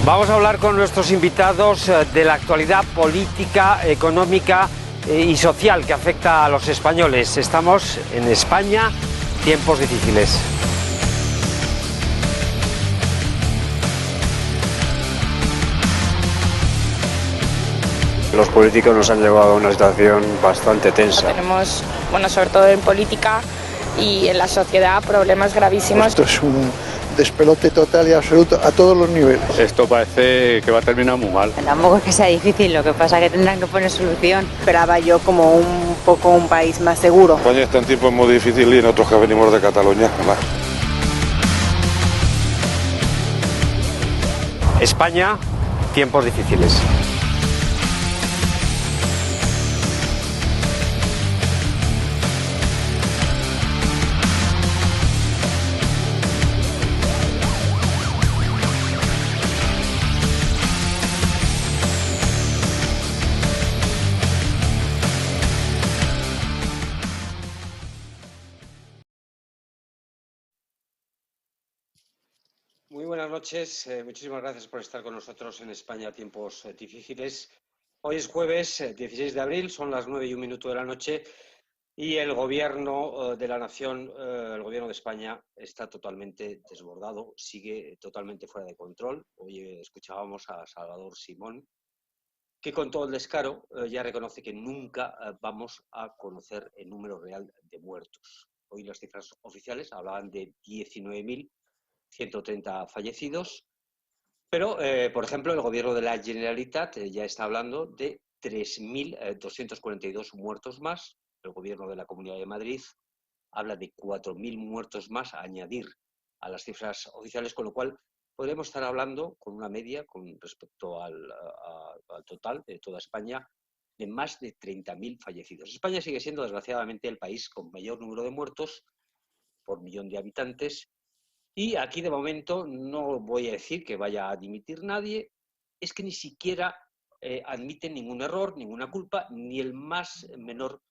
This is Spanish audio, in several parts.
Vamos a hablar con nuestros invitados de la actualidad política, económica y social que afecta a los españoles. Estamos en España, tiempos difíciles. Los políticos nos han llevado a una situación bastante tensa. Tenemos, sobre todo en política y en la sociedad, problemas gravísimos. Esto es un despelote total y absoluto a todos los niveles. Esto parece que va a terminar muy mal. Tampoco es que sea difícil, lo que pasa es que tendrán que poner solución. Esperaba yo como un poco un país más seguro. España está en tiempos muy difíciles y nosotros que venimos de Cataluña, además. España, tiempos difíciles. Muy buenas noches, muchísimas gracias por estar con nosotros en España, tiempos difíciles. Hoy es jueves 16 de abril, son las 9:01 de la noche y el gobierno de la nación, el gobierno de España, está totalmente desbordado, sigue totalmente fuera de control. Hoy escuchábamos a Salvador Simón, que con todo el descaro ya reconoce que nunca vamos a conocer el número real de muertos. Hoy las cifras oficiales hablaban de 19.130 fallecidos, pero, por ejemplo, el gobierno de la Generalitat ya está hablando de 3.242 muertos más. El gobierno de la Comunidad de Madrid habla de 4.000 muertos más a añadir a las cifras oficiales, con lo cual podremos estar hablando con una media con respecto al total de toda España de más de 30.000 fallecidos. España sigue siendo, desgraciadamente, el país con mayor número de muertos por millón de habitantes. Y aquí, de momento, no voy a decir que vaya a dimitir nadie, es que ni siquiera admiten ningún error, ninguna culpa, ni el más menor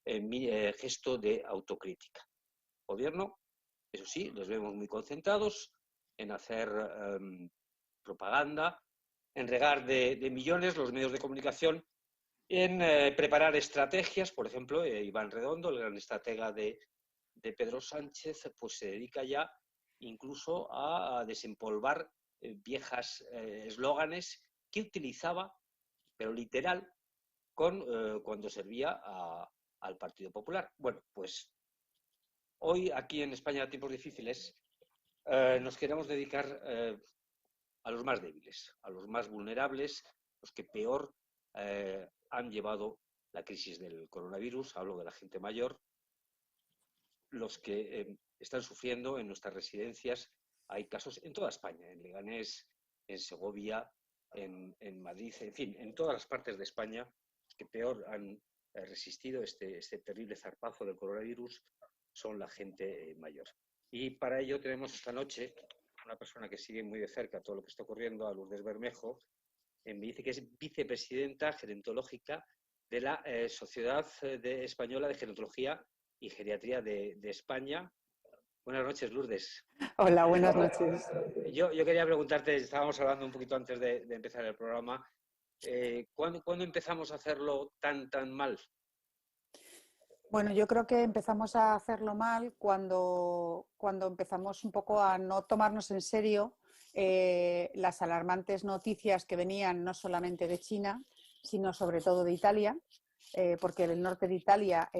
gesto de autocrítica. El gobierno, eso sí, les vemos muy concentrados en hacer propaganda, en regar de millones los medios de comunicación, en preparar estrategias. Por ejemplo, Iván Redondo, el gran estratega de Pedro Sánchez, pues se dedica ya incluso a desempolvar viejas eslóganes que utilizaba, pero literal, cuando servía al Partido Popular. Bueno, pues hoy aquí en España, tiempos difíciles, nos queremos dedicar a los más débiles, a los más vulnerables, los que peor han llevado la crisis del coronavirus. Hablo de la gente mayor, los que están sufriendo en nuestras residencias. Hay casos en toda España, en Leganés, en Segovia, en Madrid, en fin, en todas las partes de España. Los que peor han resistido este terrible zarpazo del coronavirus son la gente mayor. Y para ello tenemos esta noche una persona que sigue muy de cerca todo lo que está ocurriendo, a Lourdes Bermejo. Me dice que es vicepresidenta gerontológica de la Sociedad Española de Gerontología y Geriatría de España. Buenas noches, Lourdes. Hola, buenas noches. Yo quería preguntarte, estábamos hablando un poquito antes de empezar el programa, ¿cuándo empezamos a hacerlo tan mal? Bueno, yo creo que empezamos a hacerlo mal cuando empezamos un poco a no tomarnos en serio las alarmantes noticias que venían no solamente de China, sino sobre todo de Italia, porque en el norte de Italia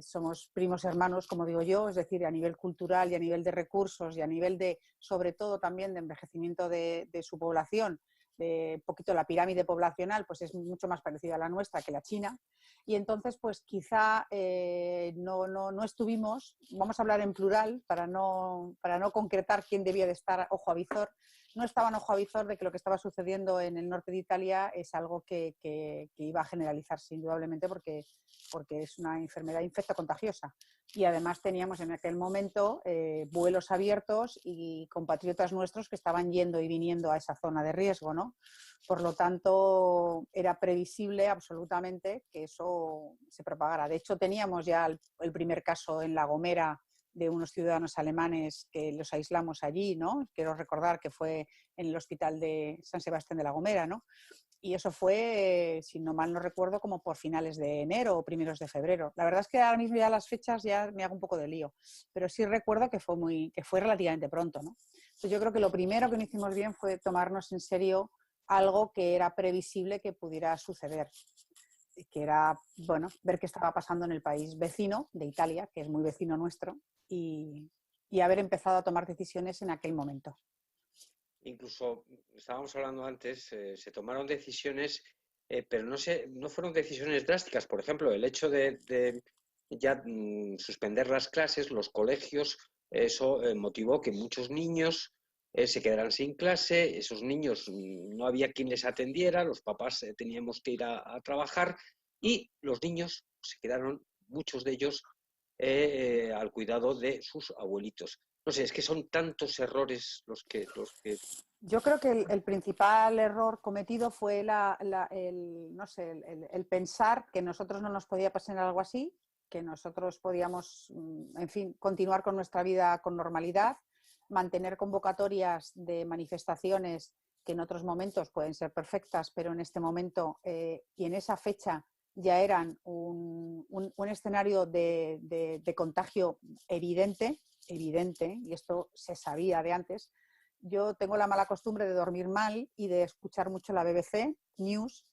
somos primos hermanos, como digo yo, es decir, a nivel cultural y a nivel de recursos y a nivel de, sobre todo también de envejecimiento de su población, de un poquito la pirámide poblacional, pues es mucho más parecida a la nuestra que la China. Y entonces, pues quizá no estuvimos, vamos a hablar en plural para no concretar quién debía de estar ojo a visor, no estaban ojo a visor de que lo que estaba sucediendo en el norte de Italia es algo que iba a generalizarse indudablemente porque es una enfermedad infectocontagiosa. Y además teníamos en aquel momento vuelos abiertos y compatriotas nuestros que estaban yendo y viniendo a esa zona de riesgo, ¿no? Por lo tanto, era previsible absolutamente que eso se propagara. De hecho, teníamos ya el primer caso en La Gomera de unos ciudadanos alemanes que los aislamos allí, ¿no? Quiero recordar que fue en el hospital de San Sebastián de la Gomera, ¿no? Y eso fue, si no mal no recuerdo, como por finales de enero o primeros de febrero. La verdad es que ahora mismo ya las fechas ya me hago un poco de lío, pero sí recuerdo que fue relativamente pronto, ¿no? Entonces yo creo que lo primero que no hicimos bien fue tomarnos en serio algo que era previsible que pudiera suceder, que era, bueno, ver qué estaba pasando en el país vecino de Italia, que es muy vecino nuestro, y haber empezado a tomar decisiones en aquel momento. Incluso, estábamos hablando antes, se tomaron decisiones, pero no fueron decisiones drásticas. Por ejemplo, el hecho de ya suspender las clases, los colegios, eso motivó que muchos niños se quedaran sin clase, esos niños no había quien les atendiera, los papás teníamos que ir a trabajar y los niños se quedaron, muchos de ellos, al cuidado de sus abuelitos. No sé, es que son tantos errores los que... Yo creo que el principal error cometido fue no sé, el pensar que nosotros no nos podía pasar algo así, que nosotros podíamos, en fin, continuar con nuestra vida con normalidad, mantener convocatorias de manifestaciones que en otros momentos pueden ser perfectas, pero en este momento y en esa fecha ya eran un escenario de contagio evidente, y esto se sabía de antes. Yo tengo la mala costumbre de dormir mal y de escuchar mucho la BBC News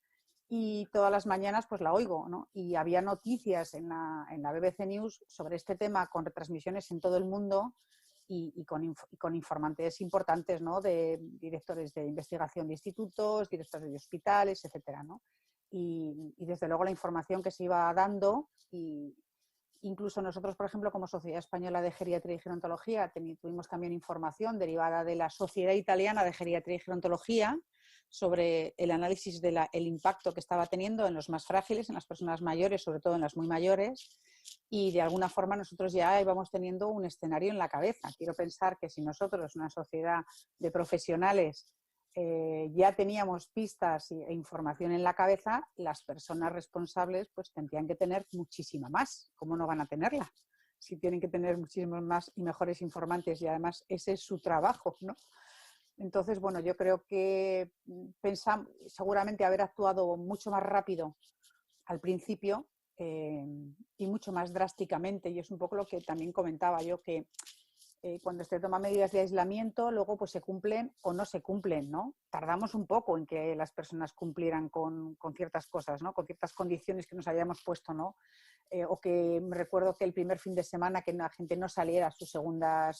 y todas las mañanas pues la oigo, ¿no? Y había noticias en la BBC News sobre este tema con retransmisiones en todo el mundo y con informantes importantes, ¿no? De directores de investigación de institutos, directores de hospitales, etcétera, ¿no? Y desde luego la información que se iba dando y incluso nosotros, por ejemplo, como Sociedad Española de Geriatría y Gerontología, tuvimos también información derivada de la Sociedad Italiana de Geriatría y Gerontología sobre el análisis del impacto que estaba teniendo en los más frágiles, en las personas mayores, sobre todo en las muy mayores, y de alguna forma nosotros ya íbamos teniendo un escenario en la cabeza. Quiero pensar que si nosotros, una sociedad de profesionales, ya teníamos pistas e información en la cabeza, las personas responsables pues tendrían que tener muchísima más. ¿Cómo no van a tenerla? Si tienen que tener muchísimos más y mejores informantes y además ese es su trabajo, ¿no? Entonces, bueno, yo creo que pensamos seguramente haber actuado mucho más rápido al principio y mucho más drásticamente, y es un poco lo que también comentaba yo, que cuando se toman medidas de aislamiento, luego pues se cumplen o no se cumplen, ¿no? Tardamos un poco en que las personas cumplieran con ciertas cosas, ¿no? Con ciertas condiciones que nos habíamos puesto, ¿no? O que me recuerdo que el primer fin de semana que la gente no saliera a su segundo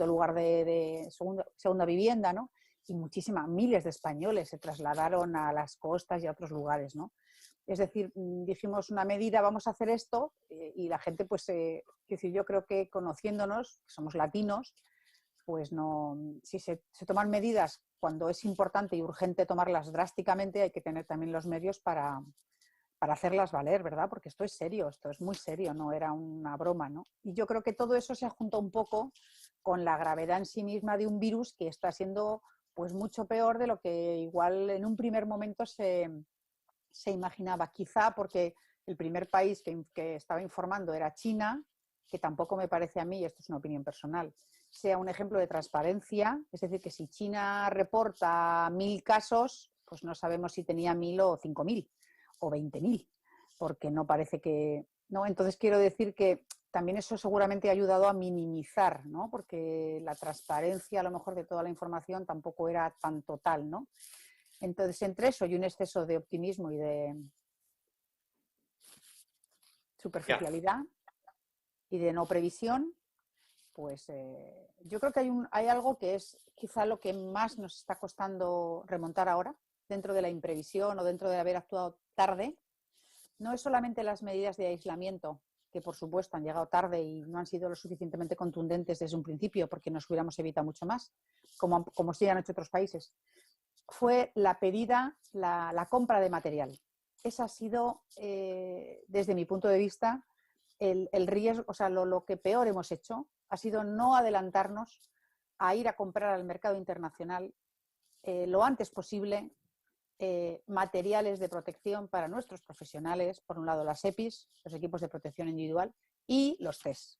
lugar de segunda vivienda, ¿no? Y miles de españoles se trasladaron a las costas y a otros lugares, ¿no? Es decir, dijimos una medida, vamos a hacer esto, y la gente, pues, yo creo que conociéndonos, que somos latinos, pues no, si se toman medidas cuando es importante y urgente tomarlas drásticamente, hay que tener también los medios para hacerlas valer, ¿verdad? Porque esto es serio, esto es muy serio, no era una broma, ¿no? Y yo creo que todo eso se junta un poco con la gravedad en sí misma de un virus que está siendo pues mucho peor de lo que igual en un primer momento se imaginaba, quizá porque el primer país que estaba informando era China, que tampoco me parece a mí, y esto es una opinión personal, sea un ejemplo de transparencia. Es decir, que si China reporta 1.000 casos, pues no sabemos si tenía 1.000 o 5.000 o 20.000, porque no parece que... ¿no? Entonces quiero decir que también eso seguramente ha ayudado a minimizar, ¿no? Porque la transparencia a lo mejor de toda la información tampoco era tan total, ¿no? Entonces, entre eso y un exceso de optimismo y de superficialidad y de no previsión, pues yo creo que hay algo que es quizá lo que más nos está costando remontar ahora, dentro de la imprevisión o dentro de haber actuado tarde. No es solamente las medidas de aislamiento, que por supuesto han llegado tarde y no han sido lo suficientemente contundentes desde un principio, porque nos hubiéramos evitado mucho más, como sí han hecho otros países. Fue la compra de material. Esa ha sido, desde mi punto de vista, el riesgo, o sea, lo que peor hemos hecho ha sido no adelantarnos a ir a comprar al mercado internacional lo antes posible materiales de protección para nuestros profesionales, por un lado las EPIs, los equipos de protección individual, y los test.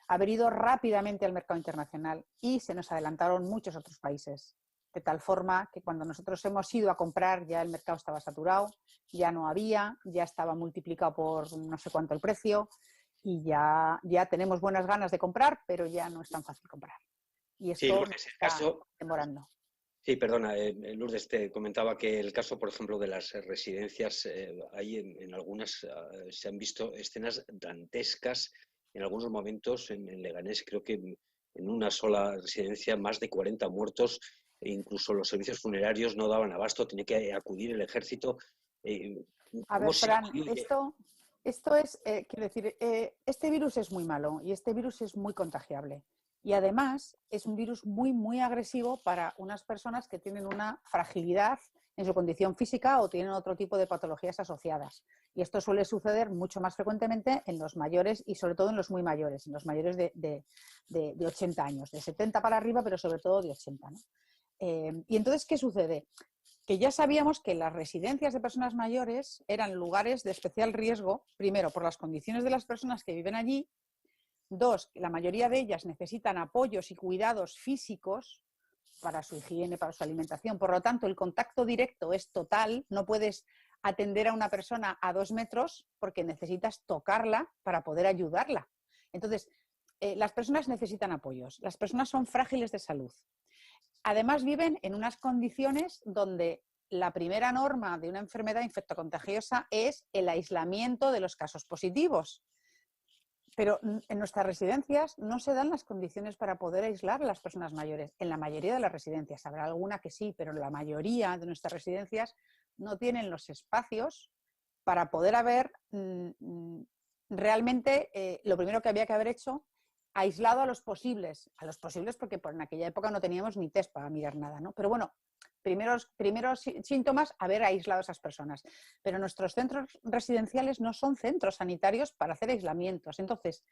haber ido rápidamente al mercado internacional y se nos adelantaron muchos otros países. De tal forma que cuando nosotros hemos ido a comprar ya el mercado estaba saturado, ya no había, ya estaba multiplicado por no sé cuánto el precio y ya tenemos buenas ganas de comprar, pero ya no es tan fácil comprar. Y esto Sí, Lourdes, el está caso, demorando. sí, perdona, Lourdes, te comentaba que el caso, por ejemplo, de las residencias, hay en algunas se han visto escenas dantescas en algunos momentos en Leganés, creo que en una sola residencia más de 40 muertos, e incluso los servicios funerarios no daban abasto, tenía que acudir el ejército. A ¿Cómo ver, se Fran, influye? esto es, quiero decir, este virus es muy malo y este virus es muy contagiable. Y además es un virus muy, muy agresivo para unas personas que tienen una fragilidad en su condición física o tienen otro tipo de patologías asociadas. Y esto suele suceder mucho más frecuentemente en los mayores y sobre todo en los muy mayores, en los mayores de 80 años, de 70 para arriba, pero sobre todo de 80, ¿no? Y entonces, ¿qué sucede? Que ya sabíamos que las residencias de personas mayores eran lugares de especial riesgo, primero, por las condiciones de las personas que viven allí, dos, que la mayoría de ellas necesitan apoyos y cuidados físicos para su higiene, para su alimentación. Por lo tanto, el contacto directo es total, no puedes atender a una persona a 2 metros porque necesitas tocarla para poder ayudarla. Entonces, las personas necesitan apoyos, las personas son frágiles de salud. Además, viven en unas condiciones donde la primera norma de una enfermedad infectocontagiosa es el aislamiento de los casos positivos. Pero en nuestras residencias no se dan las condiciones para poder aislar a las personas mayores. En la mayoría de las residencias, habrá alguna que sí, pero la mayoría de nuestras residencias no tienen los espacios para poder haber realmente lo primero que había que haber hecho, aislado a los posibles porque en aquella época no teníamos ni test para mirar nada, ¿no? Pero bueno, primeros síntomas, haber aislado a esas personas. Pero nuestros centros residenciales no son centros sanitarios para hacer aislamientos. Entonces,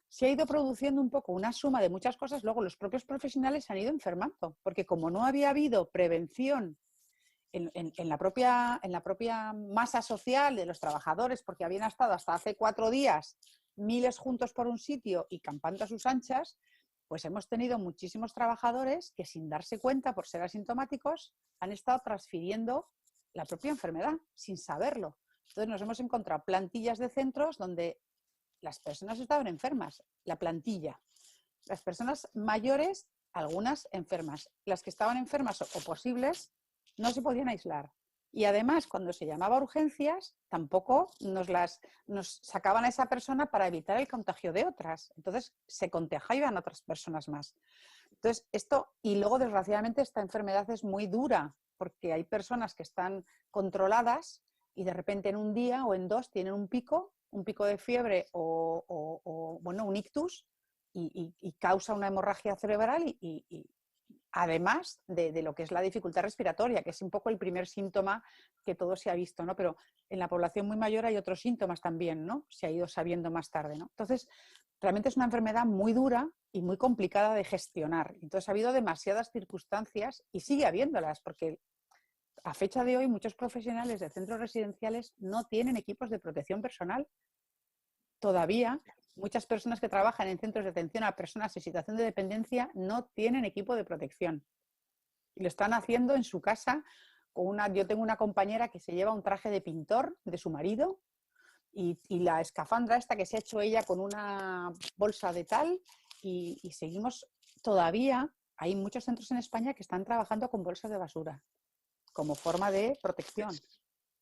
se ha ido produciendo un poco una suma de muchas cosas, luego los propios profesionales se han ido enfermando, porque como no había habido prevención en la propia masa social de los trabajadores, porque habían estado hasta hace 4 días miles juntos por un sitio y campando a sus anchas, pues hemos tenido muchísimos trabajadores que sin darse cuenta, por ser asintomáticos, han estado transfiriendo la propia enfermedad sin saberlo. Entonces nos hemos encontrado plantillas de centros donde las personas estaban enfermas, la plantilla. Las personas mayores, algunas enfermas. Las que estaban enfermas o posibles no se podían aislar. Y además, cuando se llamaba a urgencias, tampoco nos sacaban a esa persona para evitar el contagio de otras. Entonces, se contagiaban a otras personas más. Entonces, y luego, desgraciadamente, esta enfermedad es muy dura, porque hay personas que están controladas y de repente en un día o en 2 tienen un pico de fiebre o un ictus y causa una hemorragia cerebral y además de lo que es la dificultad respiratoria, que es un poco el primer síntoma que todo se ha visto, ¿no? Pero en la población muy mayor hay otros síntomas también, ¿no? Se ha ido sabiendo más tarde, ¿no? Entonces, realmente es una enfermedad muy dura y muy complicada de gestionar. Entonces, ha habido demasiadas circunstancias y sigue habiéndolas, porque a fecha de hoy muchos profesionales de centros residenciales no tienen equipos de protección personal. Todavía muchas personas que trabajan en centros de atención a personas en situación de dependencia no tienen equipo de protección. Y lo están haciendo en su casa. Yo tengo una compañera que se lleva un traje de pintor de su marido y la escafandra esta que se ha hecho ella con una bolsa de tal y seguimos todavía. Hay muchos centros en España que están trabajando con bolsas de basura como forma de protección.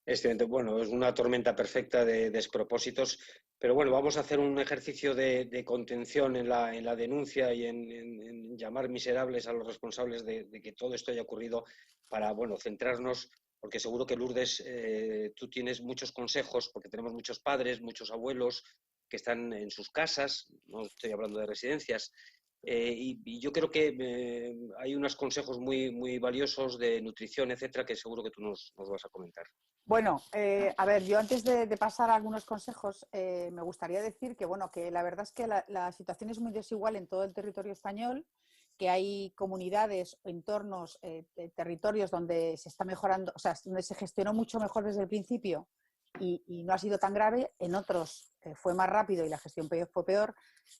Excelente. Bueno, es una tormenta perfecta de despropósitos, pero bueno, vamos a hacer un ejercicio de contención en la denuncia y en llamar miserables a los responsables de que todo esto haya ocurrido para, bueno, centrarnos, porque seguro que Lourdes, tú tienes muchos consejos, porque tenemos muchos padres, muchos abuelos que están en sus casas, no estoy hablando de residencias, y yo creo que hay unos consejos muy, muy valiosos de nutrición, etcétera, que seguro que tú nos vas a comentar. Bueno, a ver, yo antes de pasar a algunos consejos, me gustaría decir que, bueno, que la verdad es que la situación es muy desigual en todo el territorio español, que hay comunidades, entornos, territorios donde se está mejorando, o sea, donde se gestionó mucho mejor desde el principio y no ha sido tan grave, en otros fue más rápido y la gestión fue peor,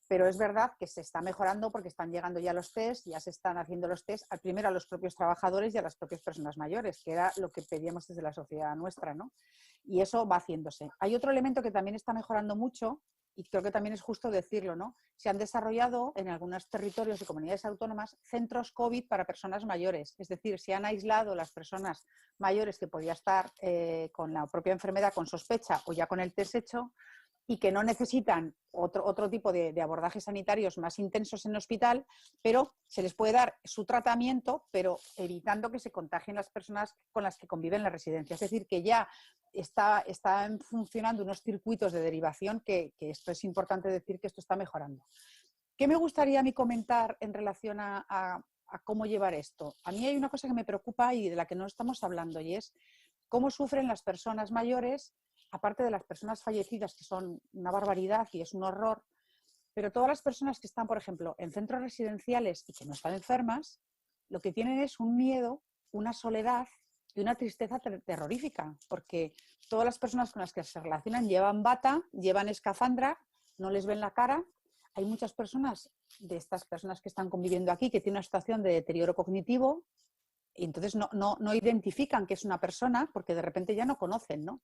pero es verdad que se está mejorando porque están llegando ya los test, ya se están haciendo los test primero a los propios trabajadores y a las propias personas mayores, que era lo que pedíamos desde la sociedad nuestra, ¿no? Y eso va haciéndose. Hay otro elemento que también está mejorando mucho, y creo que también es justo decirlo, ¿no? Se han desarrollado en algunos territorios y comunidades autónomas centros COVID para personas mayores. Es decir, se han aislado las personas mayores que podían estar con la propia enfermedad con sospecha o ya con el test hecho y que no necesitan otro tipo de abordajes sanitarios más intensos en el hospital, pero se les puede dar su tratamiento, pero evitando que se contagien las personas con las que conviven en la residencia. Es decir, que ya están funcionando unos circuitos de derivación que esto es importante decir que esto está mejorando. ¿Qué me gustaría a mí comentar en relación a cómo llevar esto? A mí hay una cosa que me preocupa y de la que no estamos hablando, y es cómo sufren las personas mayores, aparte de las personas fallecidas, que son una barbaridad y es un horror, pero todas las personas que están, por ejemplo, en centros residenciales y que no están enfermas, lo que tienen es un miedo, una soledad y una tristeza terrorífica, porque todas las personas con las que se relacionan llevan bata, llevan escafandra, no les ven la cara. Hay muchas personas, de estas personas que están conviviendo aquí, que tienen una situación de deterioro cognitivo y entonces no identifican que es una persona porque de repente ya no conocen, ¿no?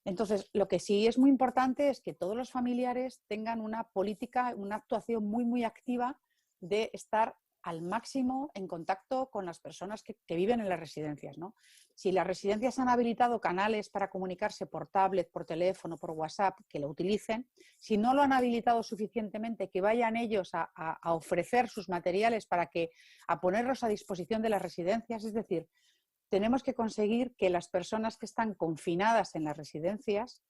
Entonces, lo que sí es muy importante es que todos los familiares tengan una política, una actuación muy, muy activa de estar al máximo en contacto con las personas que viven en las residencias, ¿no? Si las residencias han habilitado canales para comunicarse por tablet, por teléfono, por WhatsApp, que lo utilicen. Si no lo han habilitado suficientemente, que vayan ellos a ofrecer sus materiales a ponerlos a disposición de las residencias. Es decir, tenemos que conseguir que las personas que están confinadas en las residencias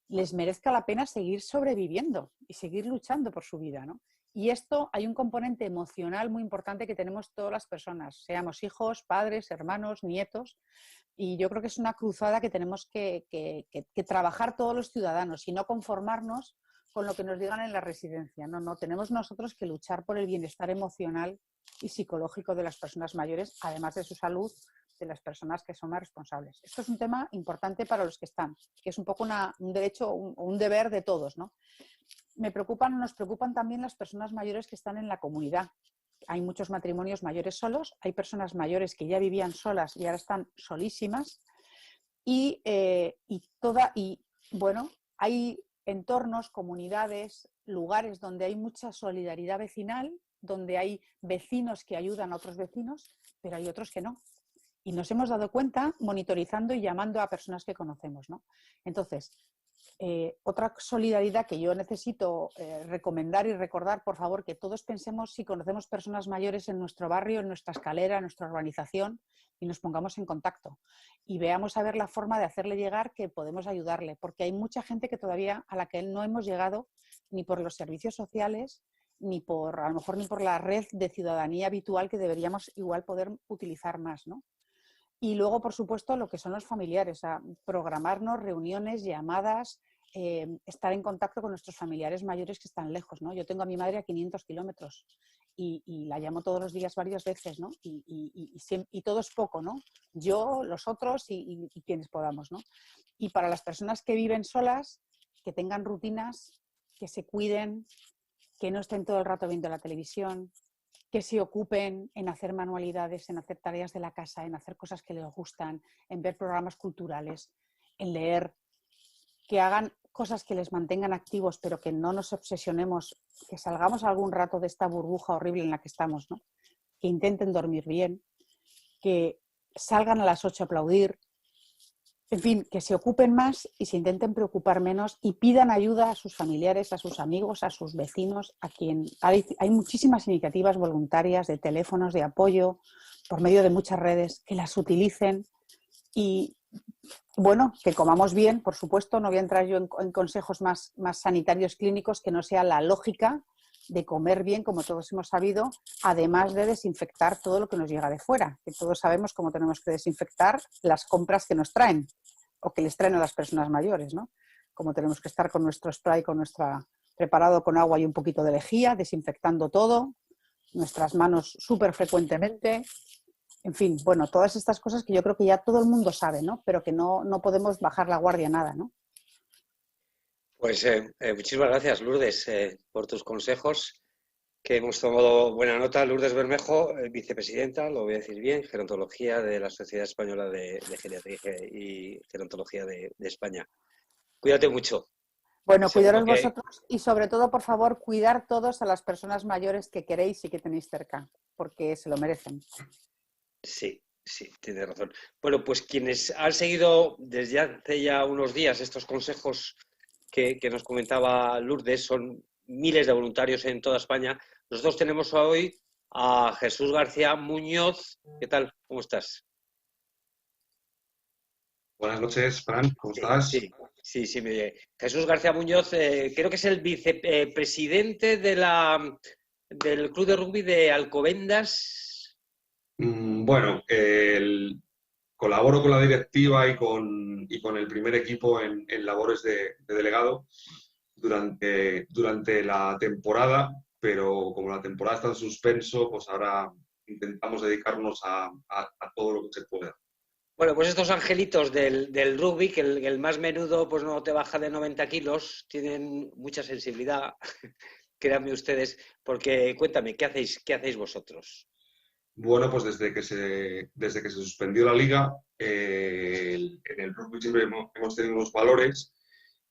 les merezca la pena seguir sobreviviendo y seguir luchando por su vida, ¿no? Y esto hay un componente emocional muy importante que tenemos todas las personas, seamos hijos, padres, hermanos, nietos, y yo creo que es una cruzada que tenemos que trabajar todos los ciudadanos y no conformarnos con lo que nos digan en la residencia. No, tenemos nosotros que luchar por el bienestar emocional y psicológico de las personas mayores, además de su salud, de las personas que son más responsables. Esto es un tema importante para los que están, que es un poco un derecho, un deber de todos, ¿no? Nos preocupan también las personas mayores que están en la comunidad. Hay muchos matrimonios mayores solos, hay personas mayores que ya vivían solas y ahora están solísimas bueno, hay entornos, comunidades, lugares donde hay mucha solidaridad vecinal, donde hay vecinos que ayudan a otros vecinos, pero hay otros que no. Y nos hemos dado cuenta monitorizando y llamando a personas que conocemos, ¿no? Entonces, otra solidaridad que yo necesito recomendar y recordar, por favor, que todos pensemos si conocemos personas mayores en nuestro barrio, en nuestra escalera, en nuestra urbanización y nos pongamos en contacto y veamos a ver la forma de hacerle llegar que podemos ayudarle, porque hay mucha gente que todavía a la que no hemos llegado ni por los servicios sociales ni a lo mejor ni por la red de ciudadanía habitual que deberíamos igual poder utilizar más, ¿no? Y luego, por supuesto, lo que son los familiares, programarnos reuniones, llamadas, estar en contacto con nuestros familiares mayores que están lejos, ¿no? Yo tengo a mi madre a 500 kilómetros y la llamo todos los días varias veces, ¿no? Y todo es poco, ¿no? Yo, los otros y quienes podamos, ¿no? Y para las personas que viven solas, que tengan rutinas, que se cuiden, que no estén todo el rato viendo la televisión, que se ocupen en hacer manualidades, en hacer tareas de la casa, en hacer cosas que les gustan, en ver programas culturales, en leer, que hagan cosas que les mantengan activos, pero que no nos obsesionemos, que salgamos algún rato de esta burbuja horrible en la que estamos, ¿no? Que intenten dormir bien, que salgan a las 8 a aplaudir, en fin, que se ocupen más y se intenten preocupar menos y pidan ayuda a sus familiares, a sus amigos, a sus vecinos, a quien hay muchísimas iniciativas voluntarias de teléfonos de apoyo por medio de muchas redes, que las utilicen y, bueno, que comamos bien, por supuesto. No voy a entrar yo en consejos más sanitarios clínicos, que no sea la lógica de comer bien, como todos hemos sabido, además de desinfectar todo lo que nos llega de fuera, que todos sabemos cómo tenemos que desinfectar las compras que nos traen o que les traen a las personas mayores, ¿no? Como tenemos que estar con nuestro spray, preparado con agua y un poquito de lejía, desinfectando todo, nuestras manos súper frecuentemente, en fin, bueno, todas estas cosas que yo creo que ya todo el mundo sabe, ¿no? Pero que no podemos bajar la guardia nada, ¿no? Pues muchísimas gracias, Lourdes, por tus consejos, que hemos tomado buena nota. Lourdes Bermejo, vicepresidenta, lo voy a decir bien, gerontología de la Sociedad Española de Geriatría y Gerontología de España. Cuídate mucho. Bueno, Seguro cuidaros que vosotros y sobre todo, por favor, cuidar todos a las personas mayores que queréis y que tenéis cerca, porque se lo merecen. sí, sí, tienes razón. Bueno, pues quienes han seguido desde hace ya unos días estos consejos que nos comentaba Lourdes, son miles de voluntarios en toda España. Nosotros tenemos hoy a Jesús García Muñoz. ¿Qué tal? ¿Cómo estás? Buenas noches, Fran, ¿cómo estás? Sí, me oye. Jesús García Muñoz, creo que es el vicepresidente del Club de Rugby de Alcobendas. Bueno, colaboro con la directiva y con el primer equipo en labores de delegado durante la temporada, pero como la temporada está en suspenso, pues ahora intentamos dedicarnos a todo lo que se pueda. Bueno, pues estos angelitos del rugby, que el más menudo pues no te baja de 90 kilos, tienen mucha sensibilidad, créanme ustedes, porque cuéntame, ¿qué hacéis vosotros? Bueno, pues desde que se suspendió la liga, en el rugby siempre hemos tenido unos valores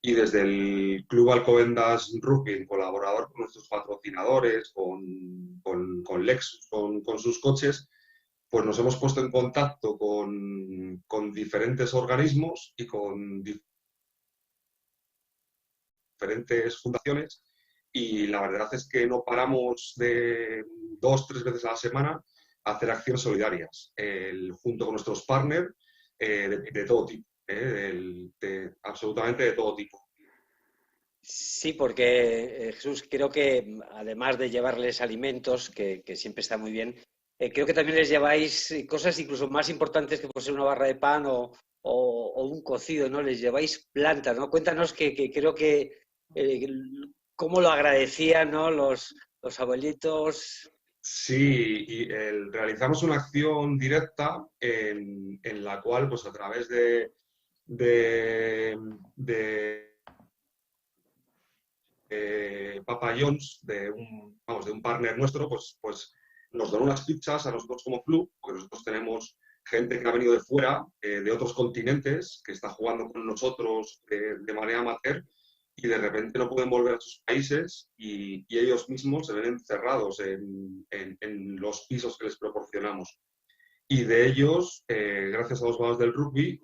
y desde el Club Alcobendas Rugby, colaborador con nuestros patrocinadores, con Lexus, con sus coches, pues nos hemos puesto en contacto con diferentes organismos y con diferentes fundaciones y la verdad es que no paramos de 2-3 veces a la semana a hacer acciones solidarias, junto con nuestros partners de todo tipo, absolutamente de todo tipo. Sí, porque Jesús, creo que además de llevarles alimentos, que siempre está muy bien, creo que también les lleváis cosas incluso más importantes que puede ser una barra de pan o un cocido, ¿no? Les lleváis plantas, ¿no? Cuéntanos que creo que cómo lo agradecían, ¿no? Los abuelitos. Sí, y realizamos una acción directa en la cual, pues a través de Papa John's, de un partner nuestro, pues nos dan unas pizzas a nosotros como club, porque nosotros tenemos gente que ha venido de fuera, de otros continentes, que está jugando con nosotros de manera amateur, y de repente no pueden volver a sus países y ellos mismos se ven encerrados en los pisos que les proporcionamos. Y de ellos, gracias a los valores del rugby,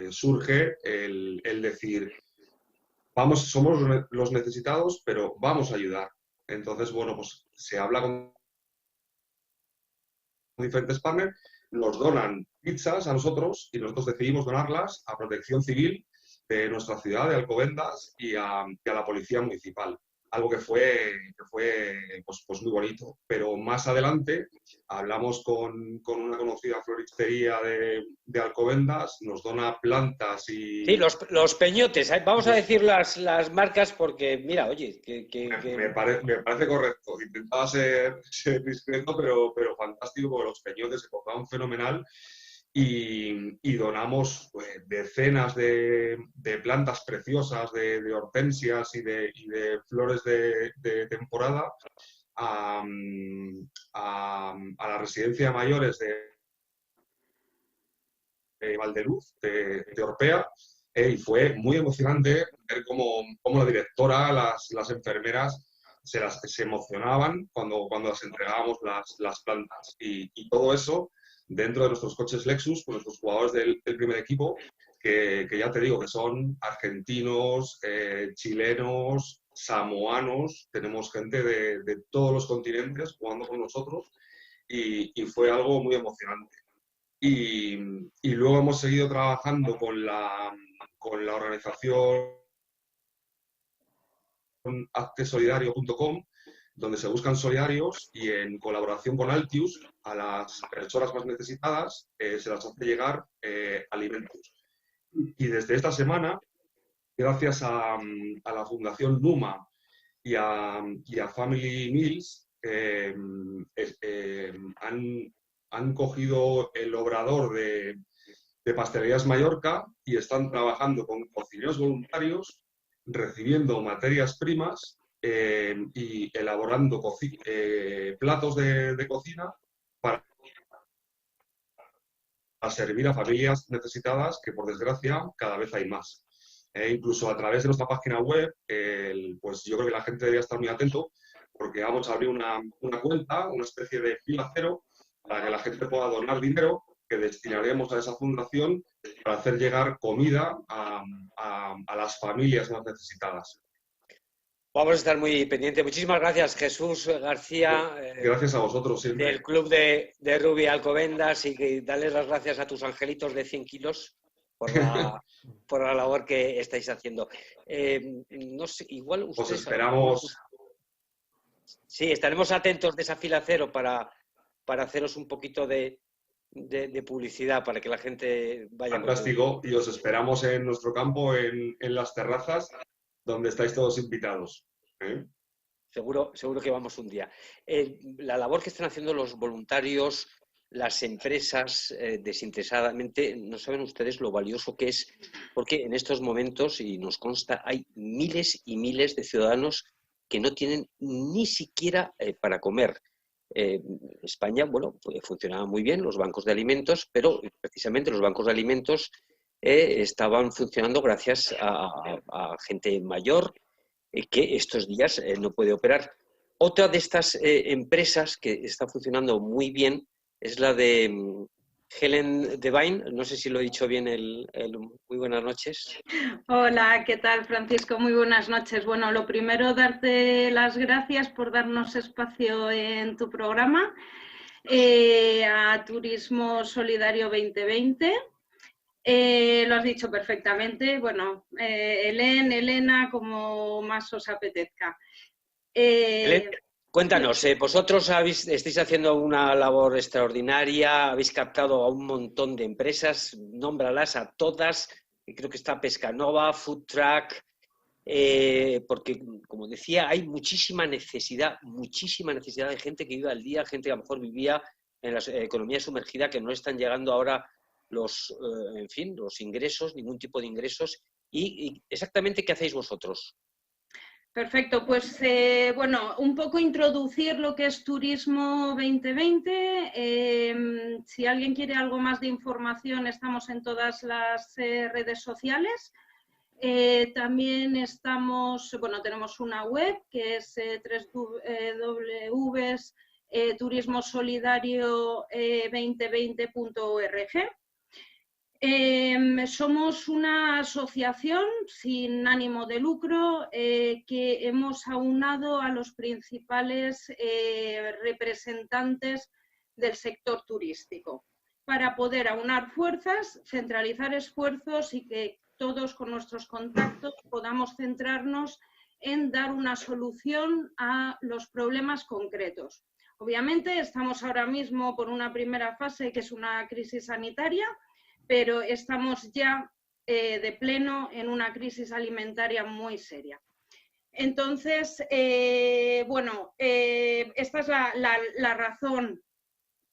surge el decir, somos los necesitados, pero vamos a ayudar. Entonces, bueno, pues se habla con diferentes partners, nos donan pizzas a nosotros y nosotros decidimos donarlas a Protección Civil de nuestra ciudad, de Alcobendas, y a la Policía Municipal. Algo que fue pues muy bonito. Pero más adelante hablamos con una conocida floristería de Alcobendas, nos dona plantas y... Sí, los peñotes. Vamos a decir las marcas porque, mira, oye... Me parece correcto. Intentaba ser discreto, pero fantástico, porque los peñotes se portaban fenomenal. Y donamos pues, decenas de plantas preciosas, de hortensias y de flores de temporada a la residencia de mayores de Valdeluz, de Orpea, y fue muy emocionante ver cómo la directora, las enfermeras se emocionaban cuando las entregábamos las plantas. Y todo eso dentro de nuestros coches Lexus, con nuestros jugadores del primer equipo, que ya te digo que son argentinos, chilenos, samoanos, tenemos gente de todos los continentes jugando con nosotros y fue algo muy emocionante. Y luego hemos seguido trabajando con la organización actesolidario.com, donde se buscan solidarios y en colaboración con Altius a las personas más necesitadas se las hace llegar alimentos. Y desde esta semana, gracias a la Fundación Numa y a Family Meals, han cogido el obrador de Pastelerías Mallorca y están trabajando con cocineros voluntarios recibiendo materias primas y elaborando platos de cocina para servir a familias necesitadas, que por desgracia cada vez hay más. Incluso a través de nuestra página web, pues yo creo que la gente debería estar muy atento, porque vamos a abrir una cuenta, una especie de fila cero, para que la gente pueda donar dinero que destinaremos a esa fundación para hacer llegar comida a las familias más necesitadas. Vamos a estar muy pendientes. Muchísimas gracias, Jesús García. Gracias a vosotros siempre. Del Club de Rugby Alcobendas, y que darles las gracias a tus angelitos de 100 kilos por la labor que estáis haciendo. No sé, igual ustedes... Os esperamos. Sí, estaremos atentos de esa fila cero para haceros un poquito de publicidad, para que la gente vaya. Fantástico, y os esperamos en nuestro campo, en las terrazas, donde estáis todos invitados. Seguro que vamos un día. La labor que están haciendo los voluntarios, las empresas, desinteresadamente, no saben ustedes lo valioso que es, porque en estos momentos, y nos consta, hay miles y miles de ciudadanos que no tienen ni siquiera para comer. España, bueno, pues funcionaba muy bien los bancos de alimentos, pero precisamente los bancos de alimentos estaban funcionando gracias a gente mayor que estos días no puede operar. Otra de estas empresas que está funcionando muy bien es la de Helen Devine. No sé si lo he dicho bien. Muy buenas noches. Hola, ¿qué tal, Francisco? Muy buenas noches. Bueno, lo primero, darte las gracias por darnos espacio en tu programa, a Turismo Solidario 2020. Lo has dicho perfectamente. Bueno, Elena, como más os apetezca. Cuéntanos, vosotros estáis haciendo una labor extraordinaria, habéis captado a un montón de empresas, nómbralas a todas, creo que está Pescanova, Food Truck, porque, como decía, hay muchísima necesidad de gente que vive al día, gente que a lo mejor vivía en la economía sumergida, que no están llegando ahora los ingresos, ningún tipo de ingresos. ¿Y exactamente qué hacéis vosotros? Perfecto, pues bueno, un poco introducir lo que es Turismo 2020. Si alguien quiere algo más de información, estamos en todas las redes sociales. También tenemos una web que es www.turismosolidario2020.org. Somos una asociación sin ánimo de lucro que hemos aunado a los principales representantes del sector turístico para poder aunar fuerzas, centralizar esfuerzos y que todos con nuestros contactos podamos centrarnos en dar una solución a los problemas concretos. Obviamente estamos ahora mismo por una primera fase que es una crisis sanitaria, pero estamos ya de pleno en una crisis alimentaria muy seria. Entonces, esta es la razón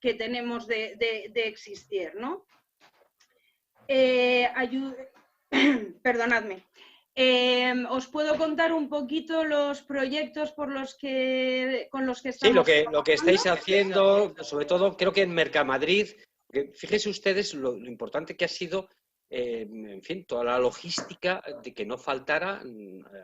que tenemos de existir, ¿no? Perdonadme. Os puedo contar un poquito los proyectos con los que estamos trabajando. Lo que estáis haciendo, sobre todo creo que en Mercamadrid. Fíjense ustedes lo importante que ha sido, toda la logística de que no faltara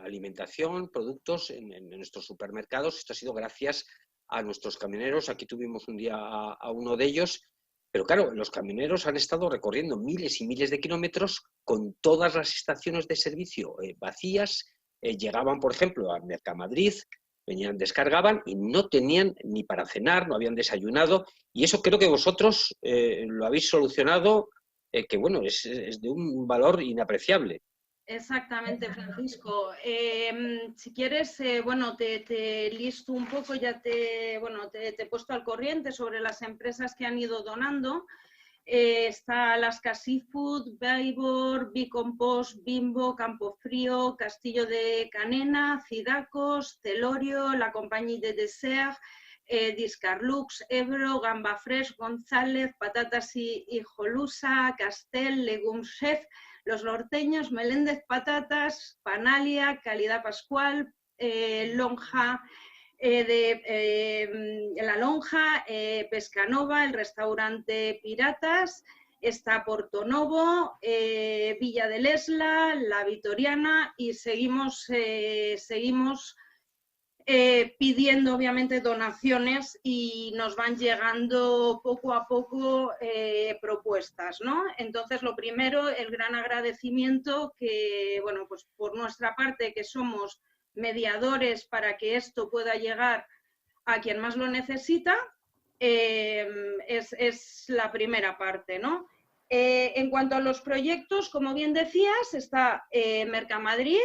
alimentación, productos en nuestros supermercados. Esto ha sido gracias a nuestros camioneros. Aquí tuvimos un día a uno de ellos. Pero claro, los camioneros han estado recorriendo miles y miles de kilómetros con todas las estaciones de servicio vacías. Llegaban, por ejemplo, a Mercamadrid, venían, descargaban y no tenían ni para cenar, no habían desayunado. Y eso creo que vosotros lo habéis solucionado, que bueno, es de un valor inapreciable. Exactamente, Francisco. Si quieres, te listo un poco, ya te he puesto al corriente sobre las empresas que han ido donando. Está Alaska Seafood, Baibor, Bicompost, Bimbo, Campofrío, Castillo de Canena, Cidacos, Celorio, la Compañía de Dessert, Discarlux, Ebro, Gamba Fresh, González, Patatas y Jolusa, Castel, Legum Chef, Los Norteños, Meléndez Patatas, Panalia, Calidad Pascual, Lonja, La Lonja, Pescanova, el restaurante Piratas, está Portonovo, Villa del Esla, La Vitoriana y seguimos pidiendo obviamente donaciones y nos van llegando poco a poco propuestas, ¿no? Entonces, lo primero, el gran agradecimiento que, bueno, pues por nuestra parte, que somos mediadores para que esto pueda llegar a quien más lo necesita, es la primera parte, ¿no? En cuanto a los proyectos, como bien decías, está Mercamadrid.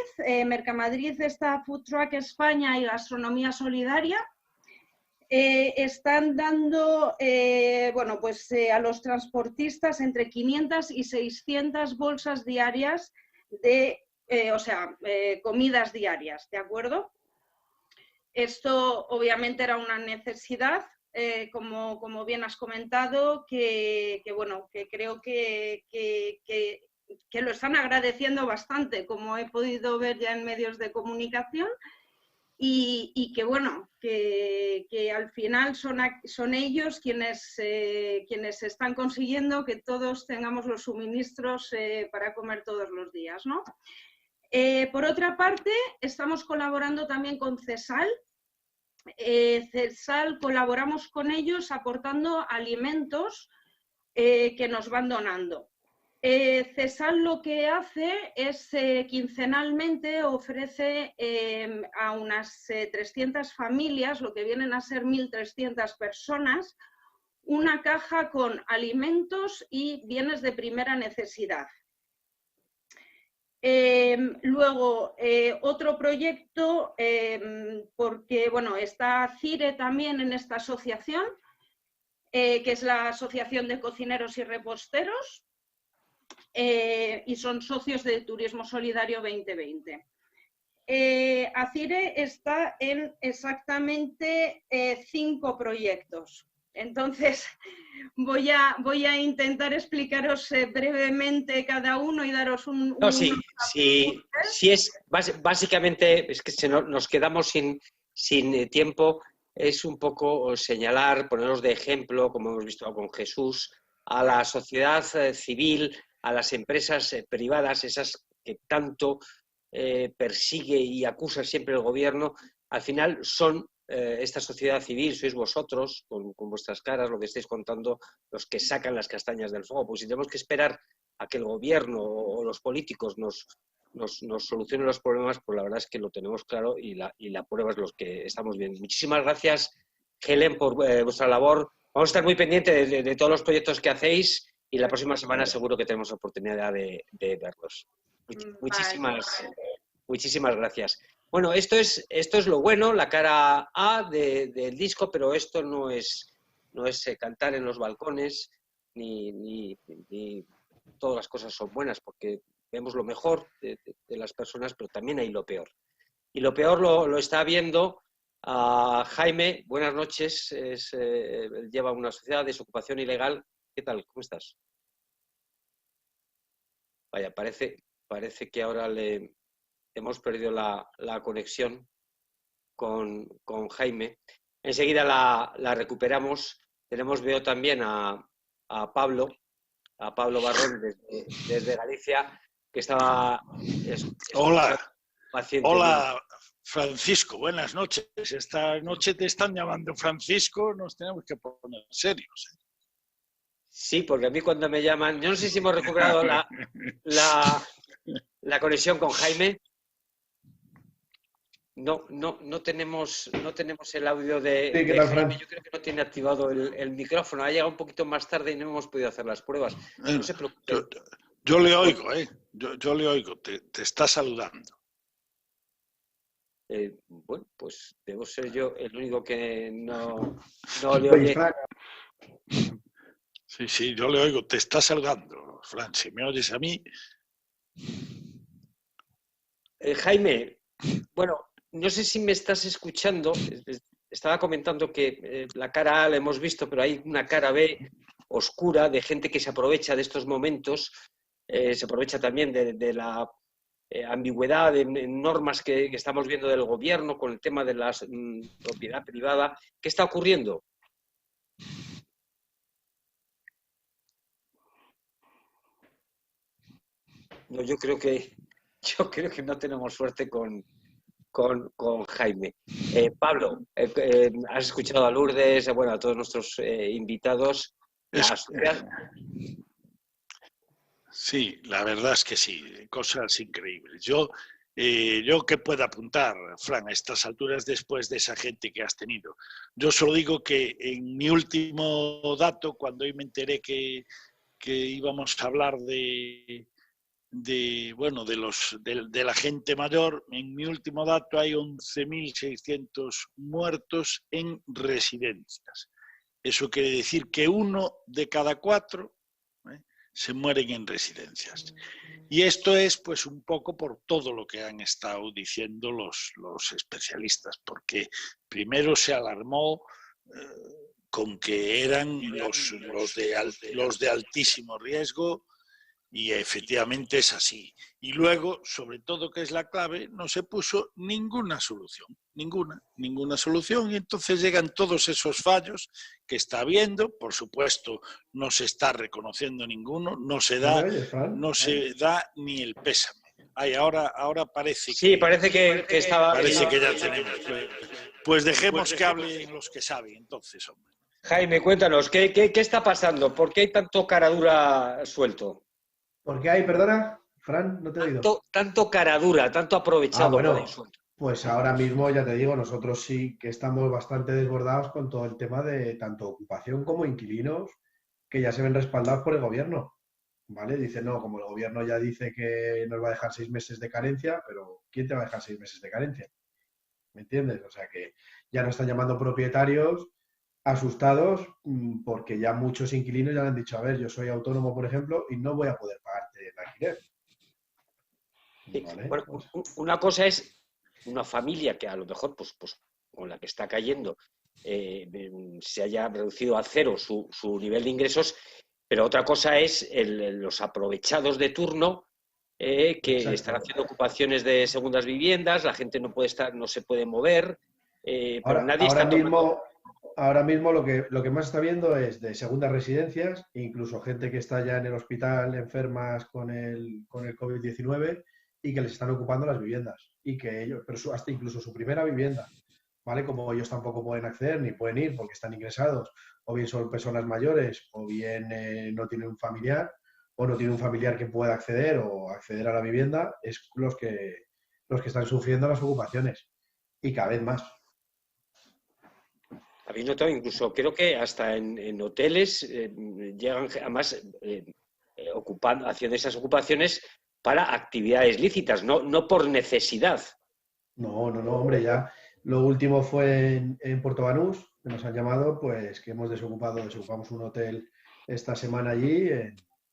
Mercamadrid está Food Truck España y Gastronomía Solidaria. Están dando bueno, pues, a los transportistas entre 500 y 600 bolsas diarias de, comidas diarias, ¿de acuerdo? Esto obviamente era una necesidad. Como bien has comentado, que creo que lo están agradeciendo bastante, como he podido ver ya en medios de comunicación, y que al final son ellos quienes están consiguiendo que todos tengamos los suministros para comer todos los días, ¿no? Por otra parte, estamos colaborando también con CESAL. CESAL, colaboramos con ellos aportando alimentos que nos van donando. CESAL lo que hace es quincenalmente ofrece a unas 300 familias, lo que vienen a ser 1.300 personas, una caja con alimentos y bienes de primera necesidad. Luego, otro proyecto, porque bueno, está CIRE también en esta asociación, que es la Asociación de Cocineros y Reposteros, y son socios de Turismo Solidario 2020. ACIRE está en exactamente 5 proyectos. Entonces, voy a intentar explicaros brevemente cada uno y daros un... No, sí, es básicamente, es que nos quedamos sin tiempo, es un poco señalar, ponernos de ejemplo, como hemos visto con Jesús, a la sociedad civil, a las empresas privadas, esas que tanto persigue y acusa siempre el gobierno, al final son esta sociedad civil, sois vosotros, con vuestras caras, lo que estáis contando, los que sacan las castañas del fuego. Pues si tenemos que esperar a que el gobierno o los políticos nos solucionen los problemas, pues la verdad es que lo tenemos claro y la prueba es lo que estamos viendo. Muchísimas gracias, Helen, por vuestra labor. Vamos a estar muy pendientes de todos los proyectos que hacéis y la próxima semana seguro que tenemos oportunidad de verlos. Muchísimas gracias. Bueno, esto es lo bueno, la cara A del disco, pero esto no es cantar en los balcones, ni todas las cosas son buenas, porque vemos lo mejor de las personas, pero también hay lo peor. Y lo peor lo está viendo Jaime. Buenas noches, lleva una sociedad de desocupación ilegal. ¿Qué tal? ¿Cómo estás? Vaya, parece que ahora hemos perdido la conexión con Jaime. Enseguida la recuperamos. Veo también a Pablo Barrón desde Galicia, que estaba... Hola, Francisco, buenas noches. Esta noche te están llamando Francisco, nos tenemos que poner serios. Sí, porque a mí cuando me llaman... Yo no sé si hemos recuperado la conexión con Jaime. No tenemos el audio de Jaime. Yo creo que no tiene activado el micrófono. Ha llegado un poquito más tarde y no hemos podido hacer las pruebas. No se preocupe. Yo le oigo, yo le oigo. Te está saludando. Bueno, pues debo ser yo el único que no le oye. Sí, yo le oigo. Te está saludando, Fran. Si me oyes a mí... Jaime, bueno... No sé si me estás escuchando estaba comentando que la cara A la hemos visto, pero hay una cara B oscura de gente que se aprovecha de estos momentos, se aprovecha también de la ambigüedad en normas que estamos viendo del gobierno con el tema de la propiedad privada. ¿Qué está ocurriendo? No, yo creo que no tenemos suerte con Jaime. Pablo, has escuchado a Lourdes, bueno, a todos nuestros invitados. Sí, la verdad es que sí, cosas increíbles. Yo que puedo apuntar, Fran, a estas alturas después de esa gente que has tenido. Yo solo digo que en mi último dato, cuando hoy me enteré que íbamos a hablar de la gente mayor, en mi último dato hay 11.600 muertos en residencias. Eso quiere decir que 1 de cada 4 se mueren en residencias. Y esto es pues un poco por todo lo que han estado diciendo los especialistas, porque primero se alarmó con que eran los de altísimo riesgo, y efectivamente es así. Y luego, sobre todo, que es la clave, no se puso ninguna solución, ninguna solución, y entonces llegan todos esos fallos que está habiendo. Por supuesto, no se está reconociendo ninguno, no se da ni el pésame. Ahora parece que... Sí, parece que estaba... Parece que ya tenemos. Pues dejemos que hablen los que saben, entonces, hombre. Jaime, cuéntanos, ¿qué está pasando? ¿Por qué hay tanto caradura suelto? ¿Por qué hay, perdona, Fran? No te he oído. Tanto caradura, tanto aprovechado. Bueno, pues ahora mismo, ya te digo, nosotros sí que estamos bastante desbordados con todo el tema de tanto ocupación como inquilinos, que ya se ven respaldados por el gobierno, ¿vale? Dice, no, como el gobierno ya dice que nos va a dejar 6 meses de carencia, pero ¿quién te va a dejar 6 meses de carencia? ¿Me entiendes? O sea que ya nos están llamando propietarios asustados porque ya muchos inquilinos ya le han dicho, a ver, yo soy autónomo, por ejemplo, y no voy a poder pagarte el alquiler. ¿Vale? Bueno, una cosa es una familia que a lo mejor, pues con la que está cayendo, se haya reducido a cero su nivel de ingresos, pero otra cosa es los aprovechados de turno que están haciendo ocupaciones de segundas viviendas, la gente no se puede mover, pero nadie está tomando... Ahora mismo lo que más está viendo es de segundas residencias, incluso gente que está ya en el hospital enfermas con el COVID-19 y que les están ocupando las viviendas. Y que ellos, pero hasta incluso su primera vivienda, ¿vale? Como ellos tampoco pueden acceder ni pueden ir porque están ingresados, o bien son personas mayores, o bien no tienen un familiar, o no tienen un familiar que pueda acceder o acceder a la vivienda, es los que están sufriendo las ocupaciones. Y cada vez más. Habéis notado, incluso creo que hasta en hoteles llegan además haciendo esas ocupaciones para actividades lícitas, no por necesidad. No, hombre, ya lo último fue en Puerto Banús, que nos han llamado, pues que desocupamos un hotel esta semana allí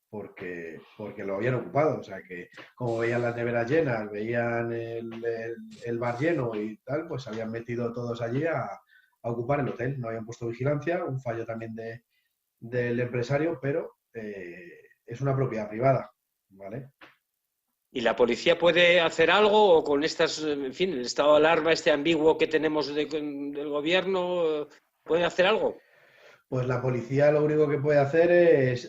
porque lo habían ocupado. O sea que como veían las neveras llenas, veían el bar lleno y tal, pues se habían metido todos allí a ocupar el hotel. No habían puesto vigilancia, un fallo también del empresario, pero es una propiedad privada, ¿vale? ¿Y la policía puede hacer algo o con estas, en fin, el estado de alarma ambiguo que tenemos del gobierno, puede hacer algo? Pues la policía lo único que puede hacer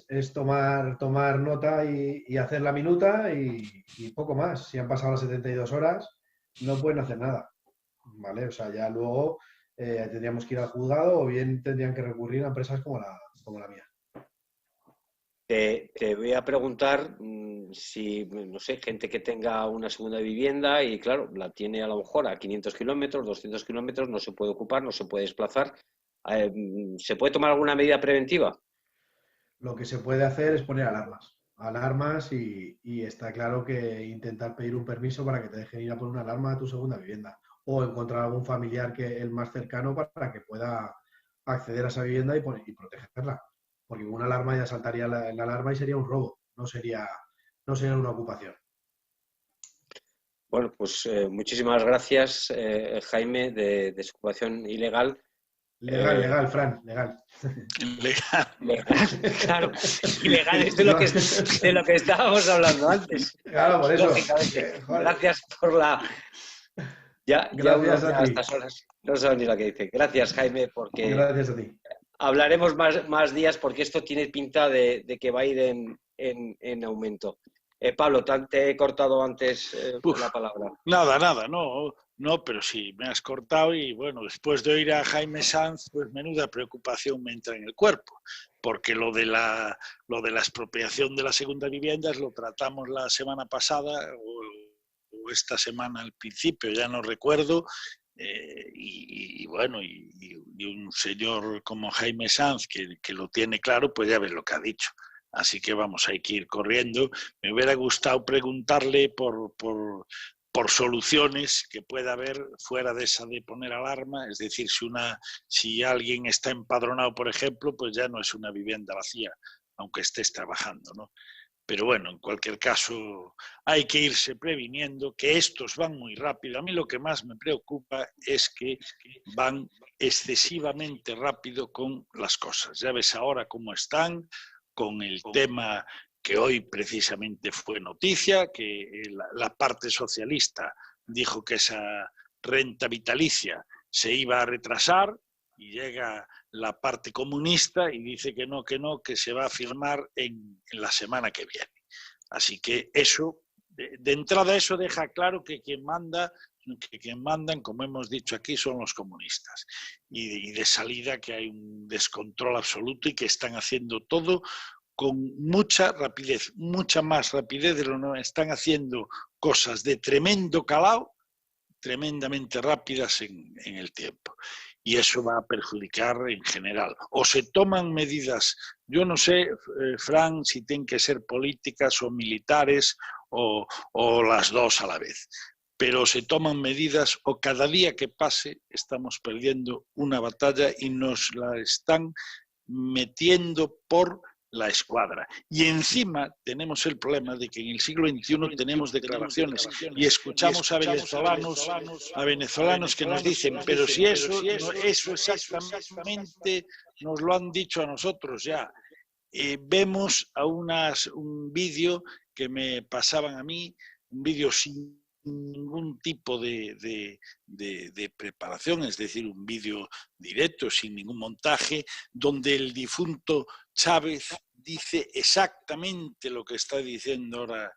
es tomar nota y hacer la minuta y poco más. Si han pasado las 72 horas, no pueden hacer nada, ¿vale? O sea, ya luego tendríamos que ir al juzgado o bien tendrían que recurrir a empresas como la mía. Te voy a preguntar si, no sé, gente que tenga una segunda vivienda y, claro, la tiene a lo mejor a 500 kilómetros, 200 kilómetros, no se puede ocupar, no se puede desplazar. ¿Se puede tomar alguna medida preventiva? Lo que se puede hacer es poner alarmas y está claro que intentar pedir un permiso para que te dejen ir a poner una alarma a tu segunda vivienda o encontrar algún familiar el más cercano para que pueda acceder a esa vivienda y protegerla. Porque una alarma ya saltaría la alarma y sería un robo, no sería una ocupación. Bueno, pues muchísimas gracias, Jaime, de Desocupación Ilegal. Legal, Fran, legal. Legal, claro. Ilegal es de lo que estábamos hablando antes. Claro, por eso. Lógicamente. Gracias por la... Ya a estas horas no sé ni la que dice. Gracias, Jaime, porque... Gracias a ti. Hablaremos más días porque esto tiene pinta de que va a ir en aumento. Pablo, te he cortado antes la palabra. Nada, no, pero sí, me has cortado y bueno, después de oír a Jaime Sanz, pues menuda preocupación me entra en el cuerpo, porque lo de la expropiación de las segundas viviendas lo tratamos la semana pasada o esta semana al principio, ya no recuerdo, y bueno, y un señor como Jaime Sanz que lo tiene claro, pues ya ves lo que ha dicho. Así que vamos, hay que ir corriendo. Me hubiera gustado preguntarle por soluciones que pueda haber fuera de esa de poner alarma. Es decir, si alguien está empadronado, por ejemplo, pues ya no es una vivienda vacía, aunque estés trabajando, ¿no? Pero bueno, en cualquier caso hay que irse previniendo, que estos van muy rápido. A mí lo que más me preocupa es que van excesivamente rápido con las cosas. Ya ves ahora cómo están, con el tema que hoy precisamente fue noticia, que la parte socialista dijo que esa renta vitalicia se iba a retrasar y llega la parte comunista y dice que no, que se va a firmar en la semana que viene. Así que eso, de entrada eso deja claro que quien mandan, como hemos dicho aquí, son los comunistas. Y de salida que hay un descontrol absoluto y que están haciendo todo con mucha rapidez, mucha más rapidez de lo que están haciendo cosas de tremendo calado, tremendamente rápidas en el tiempo. Y eso va a perjudicar en general. O se toman medidas, yo no sé, Fran, si tienen que ser políticas o militares o las dos a la vez, pero se toman medidas o cada día que pase estamos perdiendo una batalla y nos la están metiendo por la escuadra. Y encima tenemos el problema de que en el siglo XXI tenemos declaraciones y escuchamos a venezolanos que nos dicen, pero si eso exactamente nos lo han dicho a nosotros ya. Vemos a un vídeo que me pasaban a mí, un vídeo sin ningún tipo de preparación, es decir, un vídeo directo, sin ningún montaje, donde el difunto Chávez dice exactamente lo que está diciendo ahora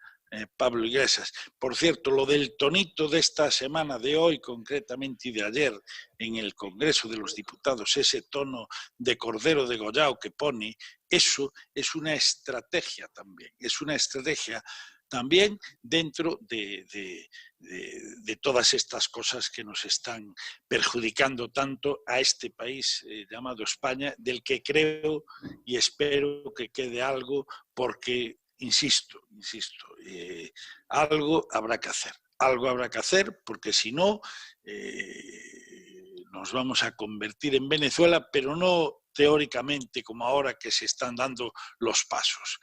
Pablo Iglesias. Por cierto, lo del tonito de esta semana, de hoy concretamente y de ayer en el Congreso de los Diputados, ese tono de cordero degollado que pone, eso es una estrategia también, es una estrategia también dentro de todas estas cosas que nos están perjudicando tanto a este país llamado España, del que creo y espero que quede algo, porque, insisto, algo habrá que hacer, porque si no nos vamos a convertir en Venezuela, pero no teóricamente como ahora que se están dando los pasos.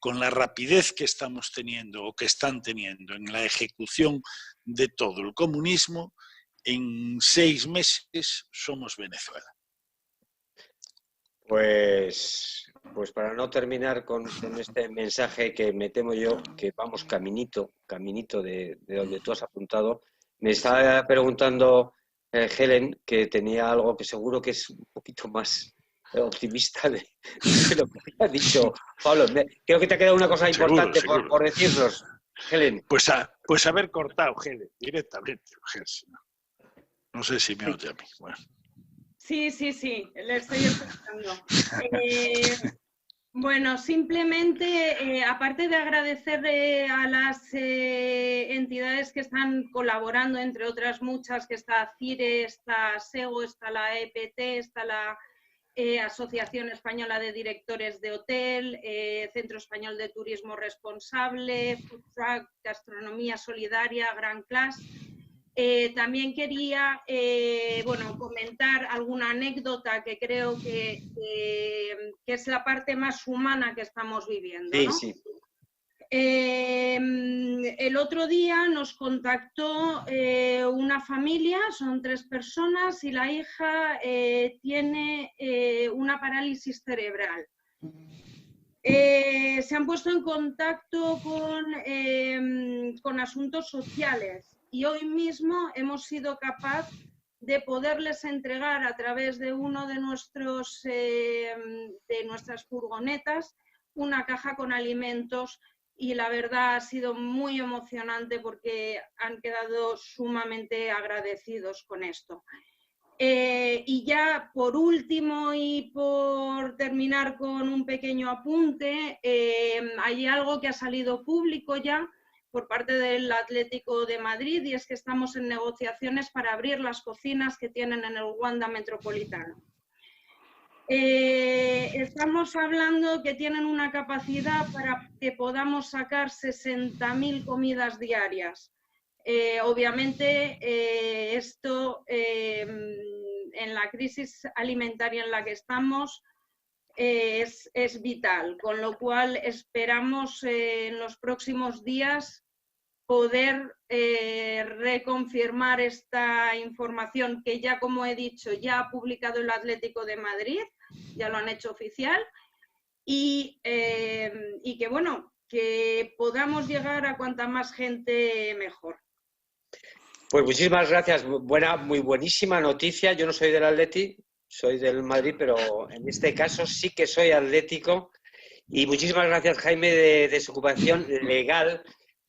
Con la rapidez que estamos teniendo o que están teniendo en la ejecución de todo el comunismo, en 6 meses somos Venezuela. Pues para no terminar con este mensaje que me temo yo que vamos caminito de donde tú has apuntado, me estaba preguntando Helen, que tenía algo que seguro que es un poquito más optimista de lo que ha dicho Pablo. Creo que te ha quedado una cosa importante seguro. Por decirnos, Helen. Pues haber cortado, Helen, directamente. No sé si me oye a mí. Bueno. Sí, le estoy escuchando. Bueno, simplemente, aparte de agradecer a las entidades que están colaborando, entre otras muchas, que está CIRE, está SEGO, está la EPT, está la Asociación Española de Directores de Hotel, Centro Español de Turismo Responsable, Food Truck, Gastronomía Solidaria, Gran Class. También quería comentar alguna anécdota que creo que es la parte más humana que estamos viviendo, ¿no? Sí. El otro día nos contactó una familia, son 3 personas y la hija tiene una parálisis cerebral. Se han puesto en contacto con asuntos sociales y hoy mismo hemos sido capaz de poderles entregar a través de uno de nuestras furgonetas una caja con alimentos y la verdad ha sido muy emocionante porque han quedado sumamente agradecidos con esto. Y ya por último y por terminar con un pequeño apunte, hay algo que ha salido público ya por parte del Atlético de Madrid y es que estamos en negociaciones para abrir las cocinas que tienen en el Wanda Metropolitano. Estamos hablando que tienen una capacidad para que podamos sacar 60.000 comidas diarias. Obviamente esto en la crisis alimentaria en la que estamos es vital, con lo cual esperamos en los próximos días poder reconfirmar esta información que ya, como he dicho, ya ha publicado el Atlético de Madrid, ya lo han hecho oficial y que bueno, que podamos llegar a cuanta más gente mejor. Pues muchísimas gracias, muy buenísima noticia. Yo no soy del Atleti, soy del Madrid, pero en este caso sí que soy atlético. Y muchísimas gracias, Jaime, de Desocupación Legal,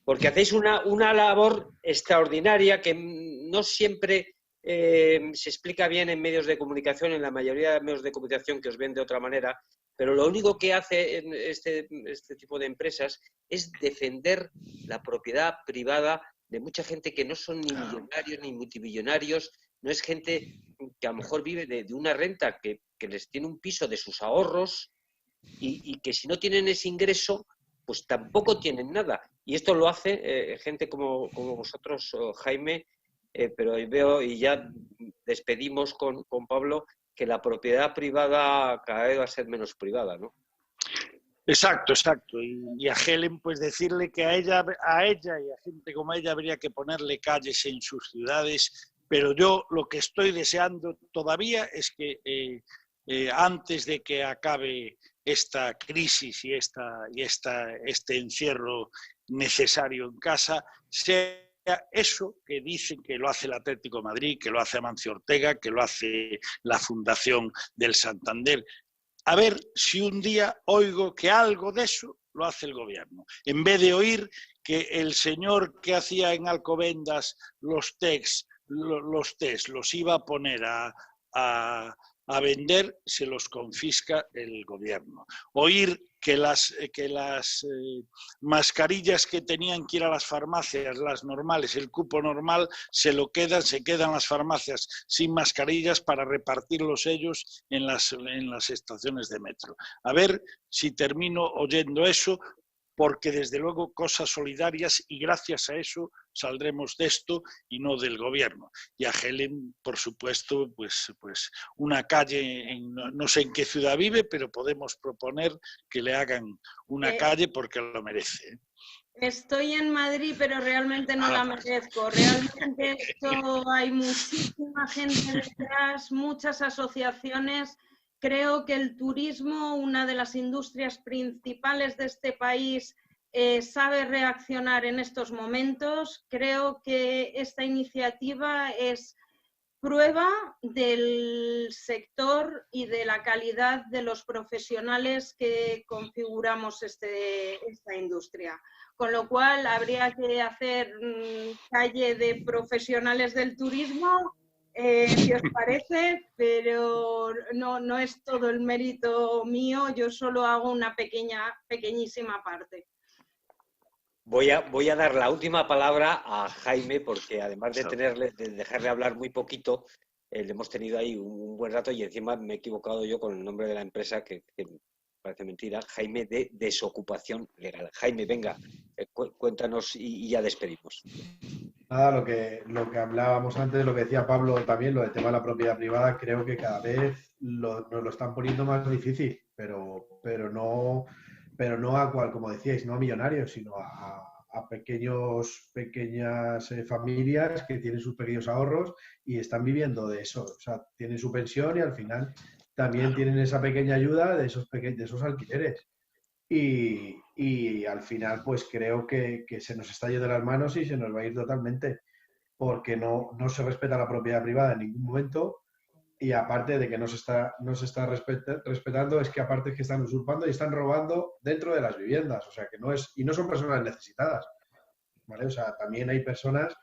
porque hacéis una labor extraordinaria que no siempre se explica bien en medios de comunicación, en la mayoría de medios de comunicación que os ven de otra manera, pero lo único que hace en este tipo de empresas es defender la propiedad privada de mucha gente que no son ni millonarios ni multimillonarios, no es gente que a lo mejor vive de una renta que les tiene un piso de sus ahorros y que si no tienen ese ingreso, pues tampoco tienen nada. Y esto lo hace gente como vosotros, Jaime, pero veo, y ya despedimos con Pablo, que la propiedad privada cada vez va a ser menos privada, ¿no? Exacto, exacto. Y a Helen, pues decirle que a ella y a gente como ella habría que ponerle calles en sus ciudades, pero yo lo que estoy deseando todavía es que antes de que acabe esta crisis y este encierro necesario en casa, sea eso que dicen que lo hace el Atlético de Madrid, que lo hace Amancio Ortega, que lo hace la Fundación del Santander. A ver si un día oigo que algo de eso lo hace el gobierno. En vez de oír que el señor que hacía en Alcobendas los test los iba a poner a vender, se los confisca el gobierno. Oír que las mascarillas que tenían que ir a las farmacias, las normales, el cupo normal, se quedan las farmacias sin mascarillas para repartirlos ellos en las estaciones de metro. A ver si termino oyendo eso, porque desde luego cosas solidarias y gracias a eso saldremos de esto y no del gobierno. Y a Helen, por supuesto, pues una calle, no sé en qué ciudad vive, pero podemos proponer que le hagan una calle porque lo merece. Estoy en Madrid, pero realmente no la merezco. Realmente esto hay muchísima gente detrás, muchas asociaciones. Creo que el turismo, una de las industrias principales de este país, sabe reaccionar en estos momentos. Creo que esta iniciativa es prueba del sector y de la calidad de los profesionales que configuramos esta industria. Con lo cual habría que hacer calle de profesionales del turismo, si os parece, pero no es todo el mérito mío, yo solo hago una pequeñísima parte. Voy a dar la última palabra a Jaime, porque además de dejarle hablar muy poquito, le hemos tenido ahí un buen rato y encima me he equivocado yo con el nombre de la empresa, que parece mentira, Jaime de Desocupación Legal. Jaime, venga, cuéntanos y ya despedimos. Nada, lo que hablábamos antes, lo que decía Pablo también, lo del tema de la propiedad privada, creo que cada vez nos lo están poniendo más difícil, pero no pero no a cual, como decíais, no a millonarios, sino a pequeñas familias que tienen sus pequeños ahorros y están viviendo de eso. O sea, tienen su pensión y al final también tienen esa pequeña ayuda de esos alquileres. Y al final, pues creo que se nos está yendo de las manos y se nos va a ir totalmente, porque no se respeta la propiedad privada en ningún momento. Y aparte de que no se está respetando, es que aparte es que están usurpando y están robando dentro de las viviendas. O sea, que no son personas necesitadas, ¿vale? O sea, también hay personas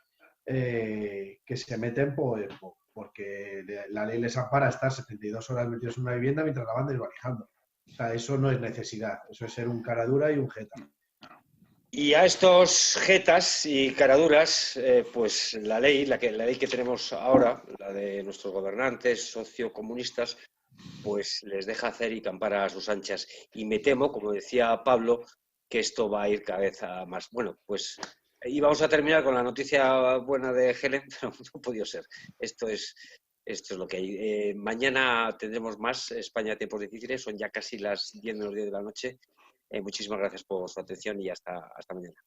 que se meten porque la ley les ampara estar 72 horas metidos en una vivienda mientras la van desvalijando. O sea, eso no es necesidad, eso es ser un cara dura y un jeta. Y a estos jetas y caraduras, pues la ley que tenemos ahora, la de nuestros gobernantes sociocomunistas, pues les deja hacer y campar a sus anchas. Y me temo, como decía Pablo, que esto va a ir cada vez a más. Bueno, pues y vamos a terminar con la noticia buena de Helen, pero no ha podido ser. Esto es lo que hay. Mañana tendremos más España Tiempos Difíciles, son ya casi las 10 menos 10 de la noche. Muchísimas gracias por su atención y hasta mañana.